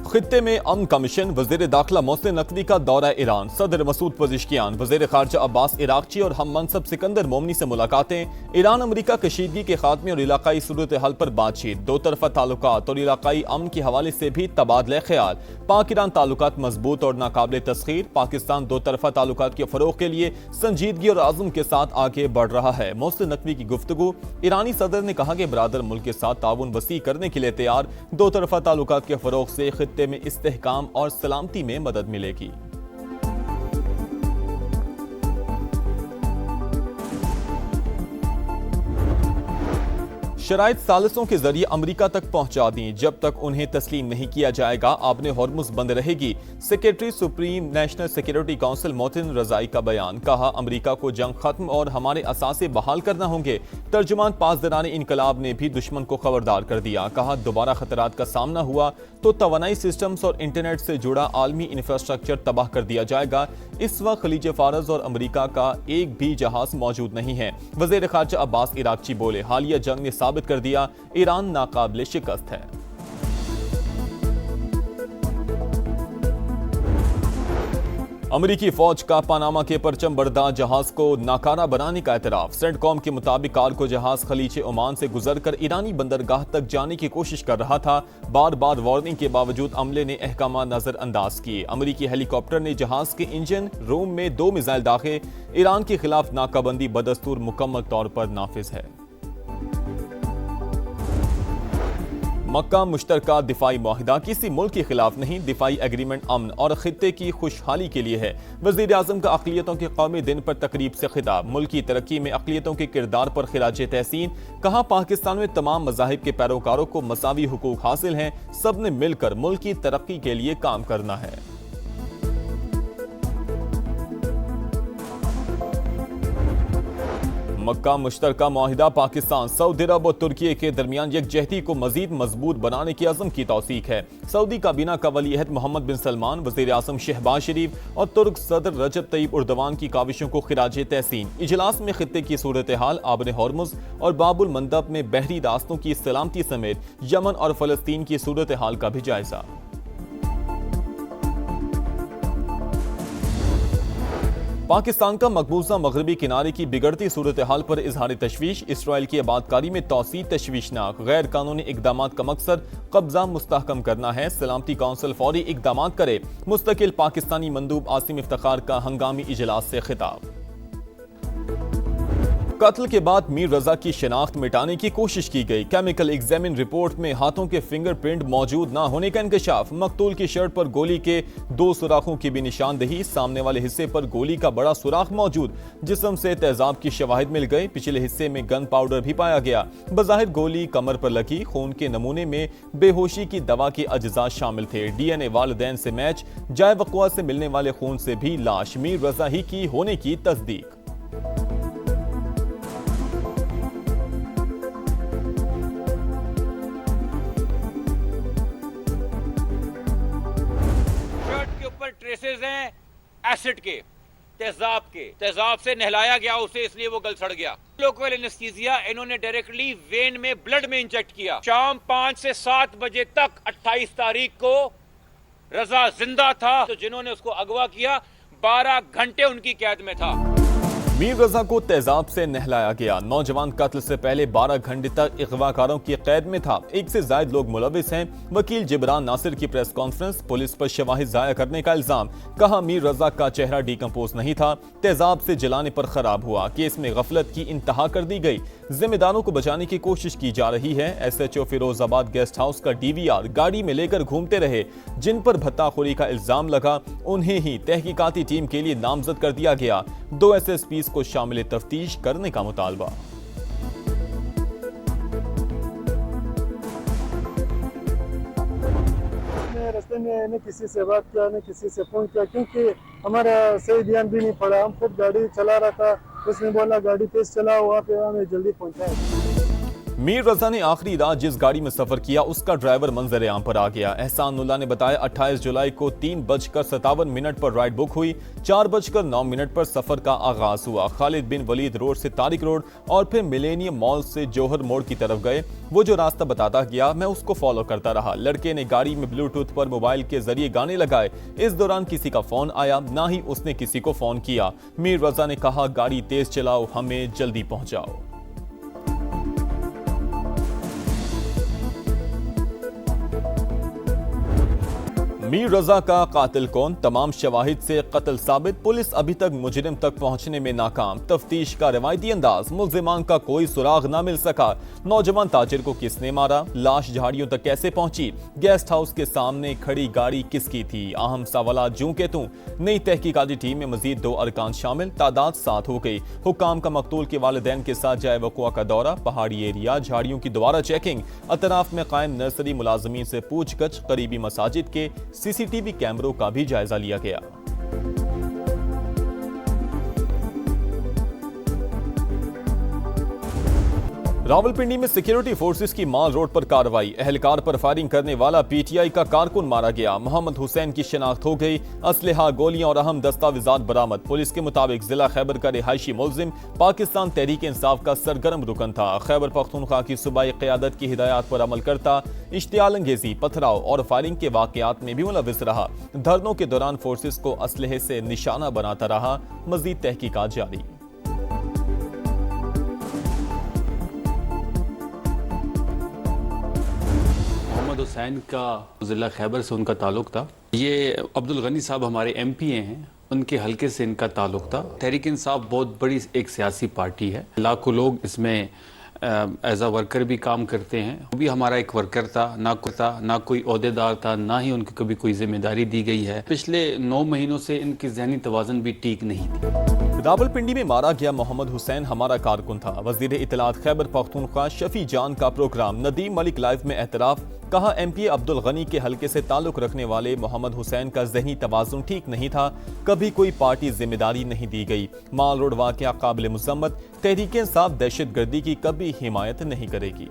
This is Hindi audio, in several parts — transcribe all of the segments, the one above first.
खित्ते में अमन का मिशन, वज़ीर दाखिला मोहसिन नकवी का दौरा ईरान, सदर मसूद पज़िश्कियान, वज़ीर ख़ारजा अब्बास इराक़ची और हम मनसब सिकंदर मोमनी से मुलाकातें, ईरान अमरीका कशीदगी के खात्मे और इलाकाई सूरत हाल पर बातचीत, दो तरफ़ा ताल्लुकात और इलाकाई अमन के हवाले से भी तबादला ख्याल, पाक ईरान ताल्लुकात मजबूत और नाकाबिल तस्खीर, पाकिस्तान दो तरफ़ा ताल्लुकात के फ़रोग़ के लिए संजीदगी और आज़म के साथ आगे बढ़ रहा है। मोहसिन नकवी की गुफ्तगू, ईरानी सदर ने कहा कि बरादर मुल्क के साथ ताउन वसी करने के लिए तैयार, दो तरफ़ा ताल्लुकात के फ़रोग़ से खित्ते में इस्तेहकाम और सलामती में मदद मिलेगी। शराइत सालिसों के जरिए अमेरिका तक पहुंचा दी, जब तक उन्हें तस्लीम नहीं किया जाएगा आबने हॉर्मुज़ बंद रहेगी। Secretary supreme national security council Mohsen Rezaei का बयान, कहा अमेरिका को जंग खत्म और हमारे असासे बहाल करना होंगे। तर्जुमान पासदारान इनकलाब ने भी दुश्मन को खबरदार कर दिया, कहा दोबारा खतरात का सामना हुआ तो तवानाई सिस्टम्स और इंटरनेट से जुड़ा आलमी इंफ्रास्ट्रक्चर तबाह कर दिया जाएगा। इस वक्त खलीज फारस और अमेरिका का एक भी जहाज मौजूद नहीं है। वज़ीर ख़ारजा अब्बास इराक़ची बोले, हालिया जंग ने साबित कर दिया ईरान नाकाबिले शिकस्त है। अमेरिकी फौज का पनामा के परचम बरदार जहाज को नाकारा बनाने का एतराफ। सेंटकॉम के मुताबिक कार्गो जहाज खलीज ओमान से गुजरकर ईरानी बंदरगाह तक जाने की कोशिश कर रहा था। बार बार वार्निंग के बावजूद अमले ने अहकाम नजरअंदाज किए। अमेरिकी हेलीकॉप्टर ने जहाज के इंजन रूम में 2 मिसाइल दागे। ईरान के खिलाफ नाकाबंदी बदस्तूर मुकम्मल तौर पर नाफिज है। मक्का मुश्तरका दिफाई मुआहिदा किसी मुल्क के खिलाफ नहीं, दिफाई एग्रीमेंट अमन और खित्ते की खुशहाली के लिए है। वज़ीर आज़म का अक़लियतों के कौमी दिन पर तकरीब से खिताब, मुल्क की तरक्की में अक़लियतों के किरदार पर खिराज तहसीन, कहा पाकिस्तान में तमाम मज़ाहिब के पैरोकारों को मसावी हुकूक हासिल हैं, सब ने मिलकर मुल्क की तरक्की के लिए काम करना है। मक्का मुश्तरका मुआहिदा पाकिस्तान, सऊदी अरब और तुर्की के दरमियान यकजहती को मजीद मजबूत बनाने की अज़म की तौसीक है। सऊदी काबीना का वली अहद मोहम्मद बिन सलमान, वज़ीर आज़म शहबाज शरीफ और तुर्क सदर रजब तय्यब उर्दवान की काविशों को खिराज तहसीन। इजलास में खित्ते की सूरत हाल, आबन हॉर्मुज़ और बाबुल मंदब में बहरी रास्तों की सलामती समेत यमन और फ़लस्तीन की सूरत हाल का भी जायजा। पाकिस्तान का मकबूजा मगरबी किनारे की बिगड़ती सूरत हाल पर इजहार तशवीश, इसराइल की आबादकारी में तौसी तशवीशनाक। गैर कानूनी इकदामात का मकसद कब्जा मुस्तहकम करना है, सलामती काउंसिल फौरी इकदामात करे। मुस्तकिल पाकिस्तानी मंदूब आसिम इफ्तिखार का हंगामी इजलास से खिताब। कत्ल के बाद मीर रजा की शिनाख्त मिटाने की कोशिश की गई। केमिकल एग्जामिन रिपोर्ट में हाथों के फिंगरप्रिंट मौजूद न होने का इंकशाफ। मकतूल की शर्ट पर गोली के 2 सुराखों की भी निशानदही, सामने वाले हिस्से पर गोली का बड़ा सुराख मौजूद। जिस्म से तेजाब की शवाहिद मिल गए, पिछले हिस्से में गन पाउडर भी पाया गया। बज़ाहिर गोली कमर पर लगी, खून के नमूने में बेहोशी की दवा के अज्जा शामिल थे। DNA वालिदैन से मैच, जाए वक़्वा से मिलने वाले खून से भी लाश मीर रजा ही की होने की तस्दीक। ट्रेसेस हैं एसिड के, तेजाब से नहलाया गया उसे, इसलिए वो गल सड़ गया। लोकल एनेस्थीसिया इन्होंने डायरेक्टली वेन में ब्लड में इंजेक्ट किया। शाम 5 से 7 बजे तक 28 तारीख को रजा जिंदा था, तो जिन्होंने उसको अगवा किया 12 घंटे उनकी कैद में था। मीर रजा को तेजाब से नहलाया गया। नौजवान कत्ल से पहले 12 घंटे तक अगवाकारों की कैद में था। 1 से ज्यादा लोग मुलविस हैं। वकील जिब्रान नासिर की प्रेस कॉन्फ्रेंस, पुलिस पर शवाहिद जाया करने का इल्जाम। कहा मीर रजा का चेहरा डिकम्पोज नहीं था, तेजाब से जलाने पर खराब हुआ। केस में गफलत की इंतहा कर दी गई, जिम्मेदारों को बचाने की कोशिश की जा रही है। SHO फिरोजाबाद गेस्ट हाउस का DVR गाड़ी में लेकर घूमते रहे। जिन पर भत्ताखोरी का इल्जाम लगा उन्हें ही तहकीकाती टीम के लिए नामजद कर दिया गया। 2 SSPs को शामिल तफ्तीश करने का मुतालबा। रास्ते में न किसी से बात किया न किसी से फोन किया, क्योंकि हमारा सही ध्यान भी नहीं पड़ा। हम खुद गाड़ी चला रहा था, उसने बोला गाड़ी तेज चलाओ, वहाँ पे हमें जल्दी पहुँचाए। मीर रजा ने आखिरी रात जिस गाड़ी में सफर किया उसका ड्राइवर मंजर आम पर आ गया। एहसानुल्लाह ने बताया 28 जुलाई को 3:57 पर राइड बुक हुई, 4:09 पर सफर का आगाज हुआ। खालिद बिन वलीद रोड से तारिक रोड और फिर मिलेनियम मॉल से जौहर मोड़ की तरफ गए। वो जो रास्ता बताता गया मैं उसको फॉलो करता रहा। लड़के ने गाड़ी में ब्लूटूथ पर मोबाइल के जरिए गाने लगाए। इस दौरान किसी का फोन आया, ना ही उसने किसी को फोन किया। मीर रजा ने कहा, गाड़ी तेज चलाओ, हमें जल्दी पहुंचाओ। मीर रजा का कातिल कौन, तमाम शवाहिद से कत्ल साबित, पुलिस अभी तक मुजरिम तक पहुंचने में नाकाम। तफ्तीश का रवायती अंदाज, मुल्जिमान का कोई सुराग ना मिल सका। नौजवान ताजिर को किसने मारा, लाश झाड़ियों तक कैसे पहुंची, गेस्ट हाउस के सामने खड़ी गाड़ी किसकी थी, अहम सवाल जूं के तू। नई तहकीकाती टीम में मजीद 2 अरकान शामिल, तादाद 7 हो गई। हुक्काम का मकतूल के वालिदैन के साथ जाए वक़ुआ का दौरा, पहाड़ी एरिया झाड़ियों की दोबारा चेकिंग, अतराफ में कायम नर्सरी मुलाजमीन से पूछगछ, करीबी मसाजिद के सीसीटीवी कैमरों का भी जायजा लिया गया। रावलपिंडी में सिक्योरिटी फोर्सेस की माल रोड पर कार्रवाई, एहलकार पर फायरिंग करने वाला पीटीआई का कारकुन मारा गया। मोहम्मद हुसैन की शिनाख्त हो गई। असलहा, गोलियां और अहम दस्तावेजात बरामद। पुलिस के मुताबिक जिला खैबर का रिहायशी मुल्जिम पाकिस्तान तहरीक इंसाफ का सरगर्म रुकन था। खैबर पख्तूनख्वा की सूबाई क़यादत की हिदायत पर अमल करता, इश्तियाल अंगेजी, पथराव और फायरिंग के वाकयात में भी मुलविस रहा। धरनों के दौरान फोर्सेस को असलहे से निशाना बनाता रहा। मजीद तहकीकात जारी। हुसैन का जिला खैबर से उनका ताल्लुक था। ये अब्दुल गनी साहब हमारे एमपीए हैं, उनके हलके से इनका ताल्लुक था। तहरीक इंसाफ बहुत बड़ी एक सियासी पार्टी है, लाखों लोग इसमें एज अ वर्कर भी काम करते हैं। वो भी हमारा एक वर्कर था, ना कोई ओहदेदार था, ना ही उनको कभी कोई जिम्मेदारी दी गई है। पिछले 9 महीनों से इनकी ज़हनी तवाज़ुन भी ठीक नहीं थी। रावलपिंडी में मारा गया मोहम्मद हुसैन हमारा कारकुन था। वजीर इत्तलात खैबर पख्तूनख्वा शफी जान का प्रोग्राम, नदीम मलिक लाइव में एतराफ। कहा, एमपीए अब्दुल गनी के हलके से ताल्लुक रखने वाले मोहम्मद हुसैन का ज़हनी तवाज़ुन ठीक नहीं था, कभी कोई पार्टी जिम्मेदारी नहीं दी गई। माल रोड वाक़या काबिल मुज़म्मत, तहरीक इंसाफ दहशत गर्दी की कभी हिमायत नहीं करेगी।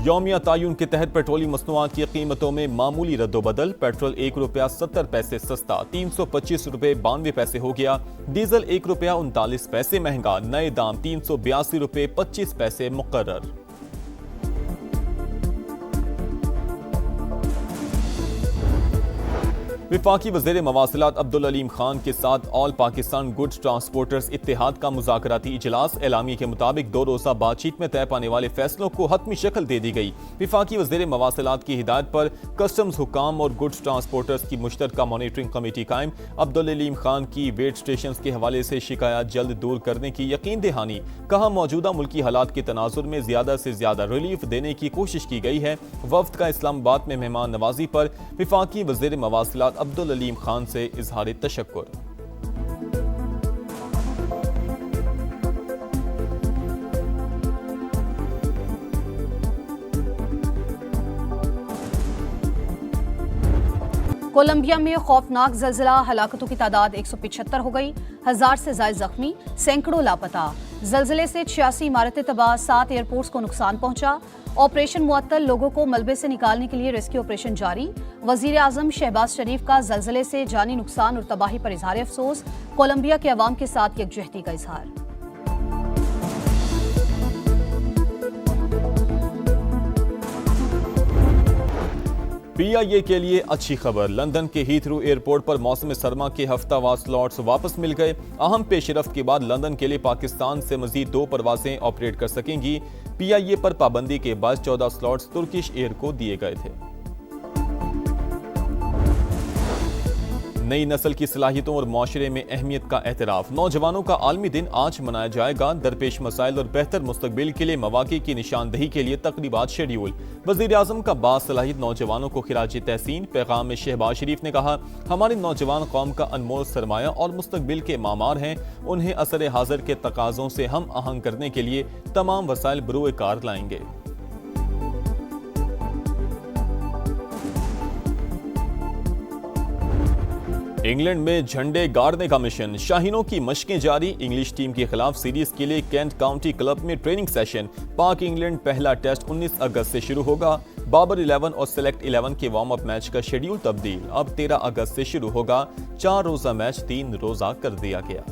यौमिया तायुन के तहत पेट्रोलियम मसनूआत की कीमतों में मामूली रद्दोबदल। पेट्रोल ₹1.70 सस्ता, 325 रुपये 92 पैसे हो गया। डीजल ₹1.39 महंगा, नए दाम ₹382.25 मुकर्रर। विफाकी वज़ीर मवासिलात अब्दुल अलीम खान के साथ ऑल पाकिस्तान गुड्स ट्रांसपोर्टर्स इत्तेहाद का मुज़ाकराती इजलास। एलामी के मुताबिक 2 रोज़ा बातचीत में तय पाने वाले फैसलों को हतमी शक्ल दे दी गई। विफाकी वज़ीर मवासिलात की हिदायत पर कस्टम्स हुकाम और गुड्स ट्रांसपोर्टर्स की मुश्तरका मॉनिटरिंग कमेटी कायम। अब्दुल अलीम खान की वेट स्टेशन के हवाले से शिकायत जल्द दूर करने की यकीन दहानी। कहा, मौजूदा मुल्की हालात के तनाजुर में ज्यादा से ज्यादा रिलीफ देने की कोशिश की गई है। वफ्द का इस्लामाबाद में मेहमान नवाजी पर विफाकी वज़ीर मवासिलात अब्दुल अलीम खान से इजहार तशक्कुर। कोलंबिया में खौफनाक ज़लज़ला, हलाकतों की तादाद 175 हो गई, 1000 से ज़ायद जख्मी, सैकड़ों लापता। ज़लज़ले से 86 इमारतें तबाह, 7 एयरपोर्ट्स को नुकसान पहुंचा। ऑपरेशन मुअत्तल, लोगों को मलबे से निकालने के लिए रेस्क्यू ऑपरेशन जारी। वजीर आजम शहबाज शरीफ का ज़लज़ले से जानी नुकसान और तबाही पर इजहार अफसोस। कोलंबिया के अवाम के साथ यकजहती का इजहार। PIA के लिए अच्छी खबर, लंदन के हीथ्रो एयरपोर्ट पर मौसम सरमा के हफ्तावार स्लॉट्स वापस मिल गए। अहम पेशरफ्त के बाद लंदन के लिए पाकिस्तान से मजीद 2 परवाजें ऑपरेट कर सकेंगी। PIA पर पाबंदी के बाद 14 स्लॉट्स तुर्किश एयर को दिए गए थे। नई नस्ल की सलाहियतों और माशरे में अहमियत का एतराफ। नौजवानों का आलमी दिन आज मनाया जाएगा। दरपेश मसाइल और बेहतर मुस्तकबिल के लिए मौक़े की निशानदही के लिए तकरीबात शेड्यूल। वज़ीर आज़म का बासलाहियत नौजवानों को खिराज तहसीन। पैगाम में शहबाज शरीफ ने कहा, हमारे नौजवान कौम का अनमोल सरमाया और मुस्तकबिल के मामार हैं। उन्हें असर हाज़िर के तकाज़ों से हम आहंग करने के लिए तमाम वसाइल बरूए कार लाएंगे। इंग्लैंड में झंडे गाड़ने का मिशन, शाहीनों की मशकें जारी। इंग्लिश टीम के खिलाफ सीरीज के लिए कैंट काउंटी क्लब में ट्रेनिंग सेशन। पाक इंग्लैंड पहला टेस्ट 19 अगस्त से शुरू होगा। बाबर 11 और सेलेक्ट 11 के वार्म अप मैच का शेड्यूल तब्दील, अब 13 अगस्त से शुरू होगा। 4 रोजा मैच 3 रोजा कर दिया गया।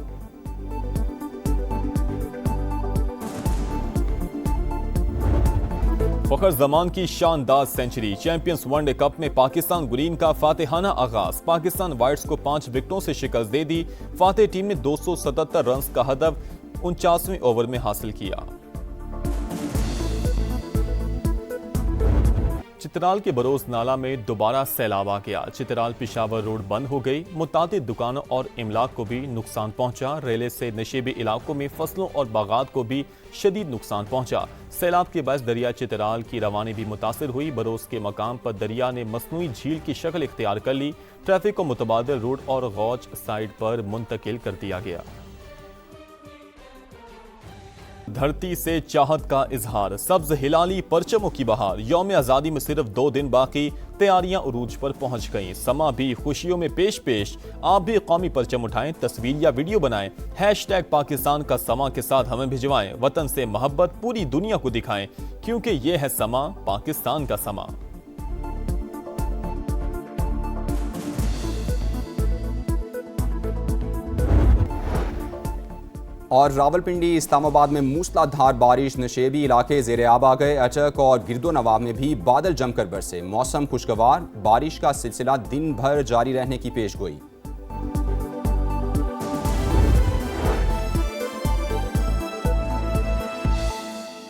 फखर जमान की शानदार सेंचुरी, चैंपियंस वनडे कप में पाकिस्तान ग्रीन का फातेहाना आगाज। पाकिस्तान वाइट्स को 5 विकेटों से शिकस्त दे दी। फातेह टीम ने 277 रन का हदफ 49वें ओवर में हासिल किया। चित्राल के बरोज नाला में दोबारा सैलाब आ गया। चित्राल पिशावर रोड बंद हो गई। मुतादिद दुकानों और इमलाक को भी नुकसान पहुंचा। रेले से नशेबी इलाकों में फसलों और बागात को भी शदीद नुकसान पहुंचा। सैलाब के बायस दरिया चित्राल की रवानी भी मुतासिर हुई। बरोज के मकाम पर दरिया ने मसनूई झील की शक्ल इख्तियार कर ली। ट्रैफिक को मुतबादिल रोड और गौच साइड पर मुंतकिल कर दिया गया। धरती से चाहत का इजहार, सब्ज हिलाली परचमों की बहार। यौम आज़ादी में सिर्फ 2 दिन बाकी, तैयारियां उरूज पर पहुंच गईं। समा भी खुशियों में पेश पेश। आप भी कौमी परचम उठाएं, तस्वीर या वीडियो बनाएं। हैशटैग पाकिस्तान का समा के साथ हमें भिजवाएं। वतन से मोहब्बत पूरी दुनिया को दिखाएं, क्योंकि ये है समा, पाकिस्तान का समा। और रावलपिंडी इस्लामाबाद में मूसलाधार बारिश, नशेबी इलाके ज़ेरे आब आ गए। अचक और गिरदो नवाब में भी बादल जमकर बरसे। मौसम खुशगवार, बारिश का सिलसिला दिन भर जारी रहने की पेशगोई।